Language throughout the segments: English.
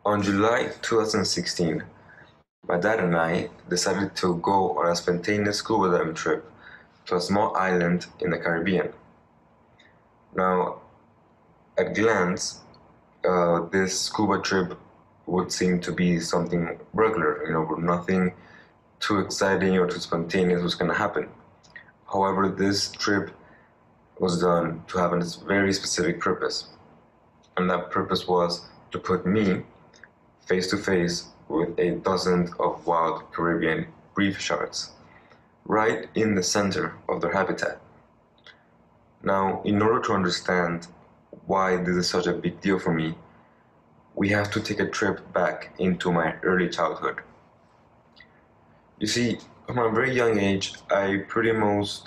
On July 2016, my dad and I decided to go on a spontaneous scuba diving trip to a small island in the Caribbean. Now, at glance, this scuba trip would seem to be something regular, where nothing too exciting or too spontaneous was going to happen. However, this trip was done to have a very specific purpose, and that purpose was to put me face to face with a dozen of wild Caribbean reef sharks, right in the center of their habitat. Now, in order to understand why this is such a big deal for me, we have to take a trip back into my early childhood. You see, from a very young age, I pretty much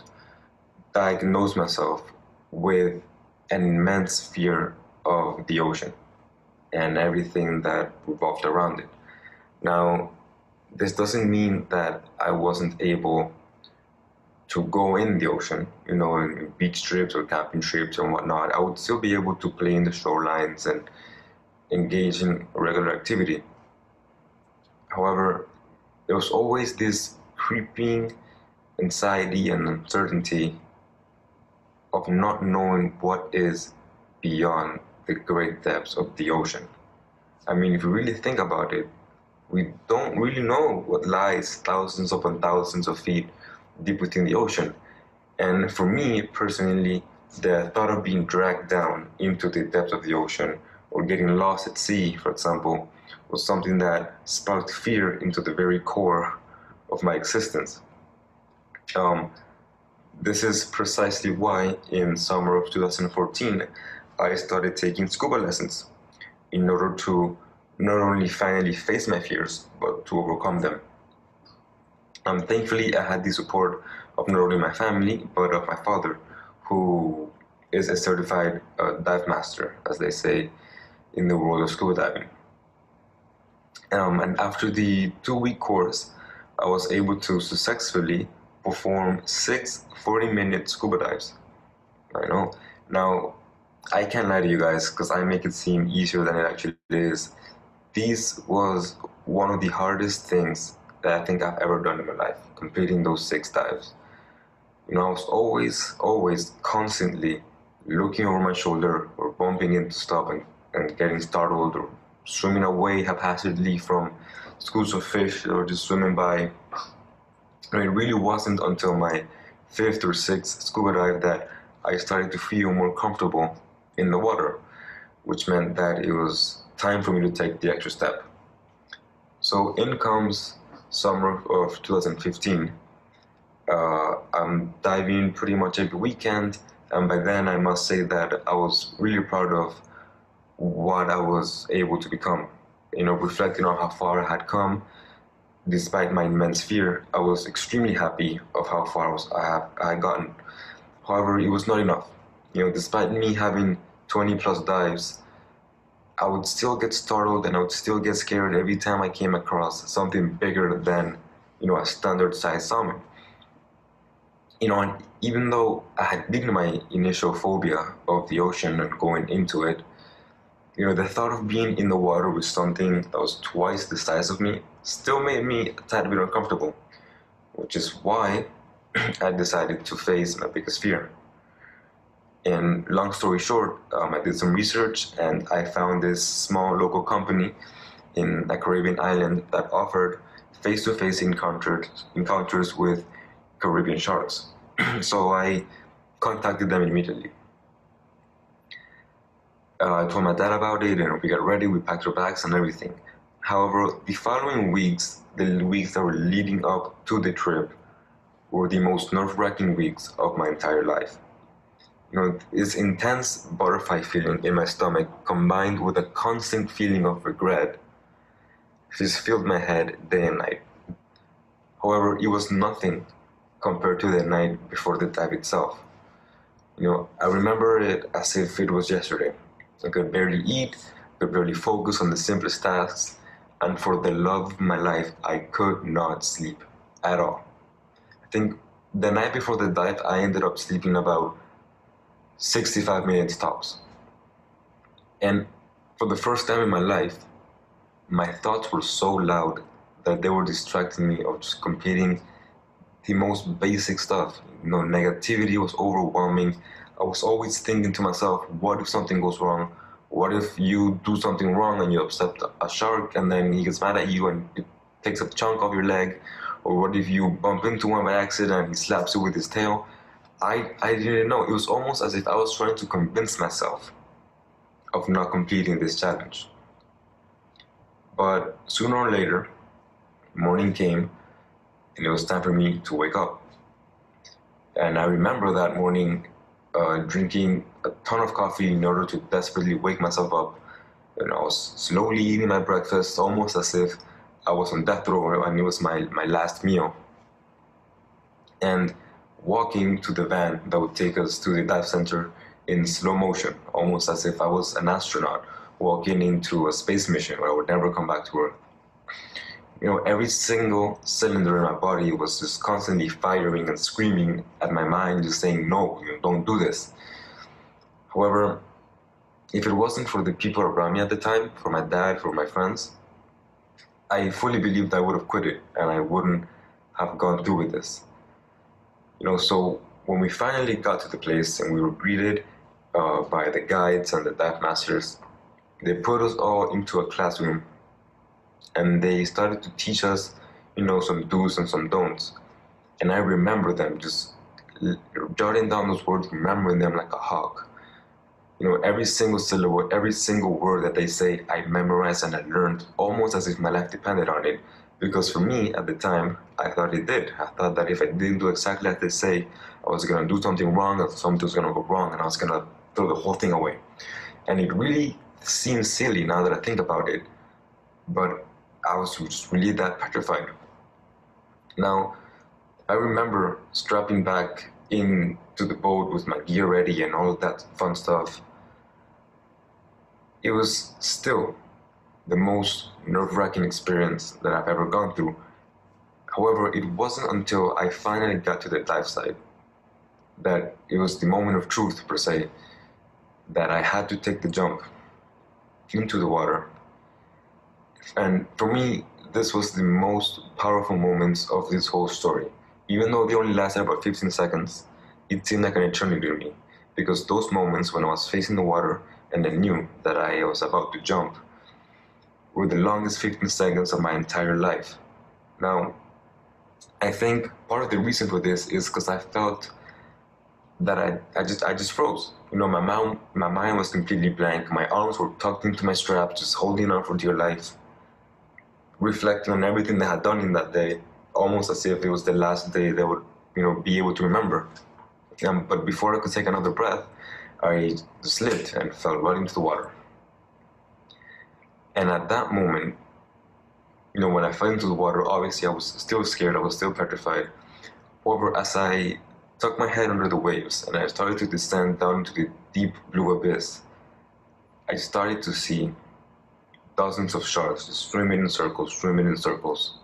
diagnosed myself with an immense fear of the ocean and everything that revolved around it. Now, this doesn't mean that I wasn't able to go in the ocean, in beach trips or camping trips and whatnot. I would still be able to play in the shorelines and engage in regular activity. However, there was always this creeping anxiety and uncertainty of not knowing what is beyond the great depths of the ocean. I mean, if you really think about it, we don't really know what lies thousands upon thousands of feet deep within the ocean. And for me personally, the thought of being dragged down into the depths of the ocean or getting lost at sea, for example, was something that sparked fear into the very core of my existence. This is precisely why in summer of 2014, I started taking scuba lessons in order to not only finally face my fears, but to overcome them. Thankfully, I had the support of not only my family, but of my father, who is a certified dive master, as they say in the world of scuba diving. And after the 2-week course, I was able to successfully perform 6 40-minute scuba dives. I know. Now, I can't lie to you guys because I make it seem easier than it actually is. This was one of the hardest things that I think I've ever done in my life, completing those 6 dives. I was always, constantly looking over my shoulder or bumping into stuff and getting startled or swimming away haphazardly from schools of fish that were just swimming by. And it really wasn't until my 5th or 6th scuba dive that I started to feel more comfortable in the water, which meant that it was time for me to take the extra step. So in comes summer of 2015. I'm diving pretty much every weekend, and by then I must say that I was really proud of what I was able to become. Reflecting on how far I had come, despite my immense fear, I was extremely happy of how far I had gotten. However, it was not enough. Despite me having 20 plus dives, I would still get startled and I would still get scared every time I came across something bigger than, a standard sized salmon. And even though I had beaten my initial phobia of the ocean and going into it, the thought of being in the water with something that was twice the size of me still made me a tad bit uncomfortable, which is why I decided to face my biggest fear. And long story short, I did some research and I found this small local company in a Caribbean island that offered face-to-face encounters with Caribbean sharks. So I contacted them immediately. I told my dad about it and we got ready, we packed our bags and everything. However, the following weeks, the weeks that were leading up to the trip, were the most nerve-wracking weeks of my entire life. This intense butterfly feeling in my stomach combined with a constant feeling of regret just filled my head day and night. However, it was nothing compared to the night before the dive itself. I remember it as if it was yesterday. I could barely eat, could barely focus on the simplest tasks, and for the love of my life, I could not sleep at all. I think the night before the dive, I ended up sleeping about 65 minutes tops. And for the first time in my life, my thoughts were so loud that they were distracting me of just completing the most basic stuff. Negativity was overwhelming. I was always thinking to myself, what if something goes wrong? What if you do something wrong and you upset a shark and then he gets mad at you and it takes a chunk of your leg? Or what if you bump into him by accident and he slaps you with his tail? I didn't know. It was almost as if I was trying to convince myself of not completing this challenge. But sooner or later, morning came and it was time for me to wake up. And I remember that morning drinking a ton of coffee in order to desperately wake myself up. And I was slowly eating my breakfast, almost as if I was on death row and it was my last meal. And walking to the van that would take us to the dive center in slow motion, almost as if I was an astronaut walking into a space mission where I would never come back to Earth. Every single cylinder in my body was just constantly firing and screaming at my mind, just saying, no, don't do this. However, if it wasn't for the people around me at the time, for my dad, for my friends, I fully believed I would have quit it and I wouldn't have gone through with this. So when we finally got to the place and we were greeted by the guides and the dive masters, they put us all into a classroom and they started to teach us, some do's and some don'ts. And I remember them just jotting down those words, remembering them like a hawk. Every single syllable, every single word that they say, I memorized and I learned almost as if my life depended on it. Because for me, at the time, I thought it did. I thought that if I didn't do exactly as they say, I was going to do something wrong, or something was going to go wrong, and I was going to throw the whole thing away. And it really seems silly now that I think about it, but I was just really that petrified. Now, I remember strapping back into the boat with my gear ready and all of that fun stuff. It was still the most nerve-wracking experience that I've ever gone through. However, it wasn't until I finally got to the dive site that it was the moment of truth, per se, that I had to take the jump into the water. And for me, this was the most powerful moments of this whole story. Even though they only lasted about 15 seconds, it seemed like an eternity to me, because those moments when I was facing the water and I knew that I was about to jump were the longest 15 seconds of my entire life. Now, I think part of the reason for this is because I felt that I just froze. My mind was completely blank. My arms were tucked into my straps, just holding on for dear life, reflecting on everything that I had done in that day, almost as if it was the last day they would, be able to remember. But before I could take another breath, I slipped and fell right into the water. And at that moment, when I fell into the water, obviously I was still scared, I was still petrified. However, as I tucked my head under the waves and I started to descend down into the deep blue abyss, I started to see dozens of sharks just swimming in circles.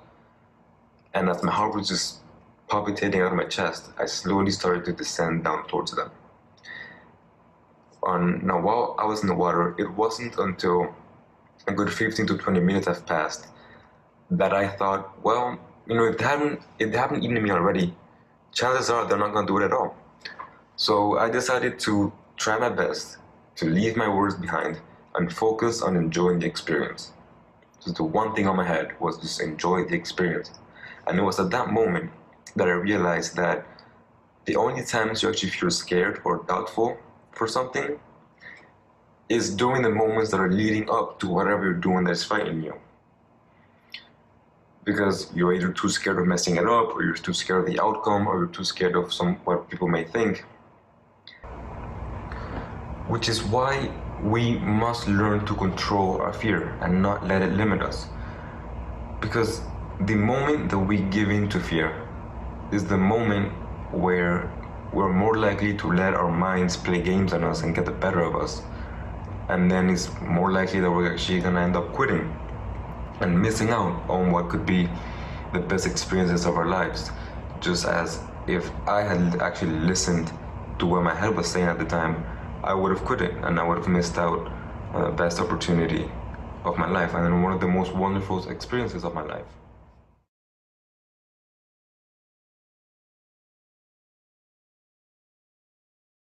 And as my heart was just palpitating out of my chest, I slowly started to descend down towards them. Now, while I was in the water, it wasn't until a good 15 to 20 minutes have passed that I thought, well, if they haven't eaten me already, chances are they're not going to do it at all. So I decided to try my best to leave my worries behind and focus on enjoying the experience. So the one thing on my head was just enjoy the experience. And it was at that moment that I realized that the only times you actually feel scared or doubtful for something is during the moments that are leading up to whatever you're doing that's frightening you. Because you're either too scared of messing it up, or you're too scared of the outcome, or you're too scared of what people may think. Which is why we must learn to control our fear and not let it limit us. Because the moment that we give in to fear is the moment where we're more likely to let our minds play games on us and get the better of us. And then it's more likely that we're actually going to end up quitting and missing out on what could be the best experiences of our lives. Just as if I had actually listened to what my head was saying at the time, I would have quit it and I would have missed out on the best opportunity of my life and one of the most wonderful experiences of my life.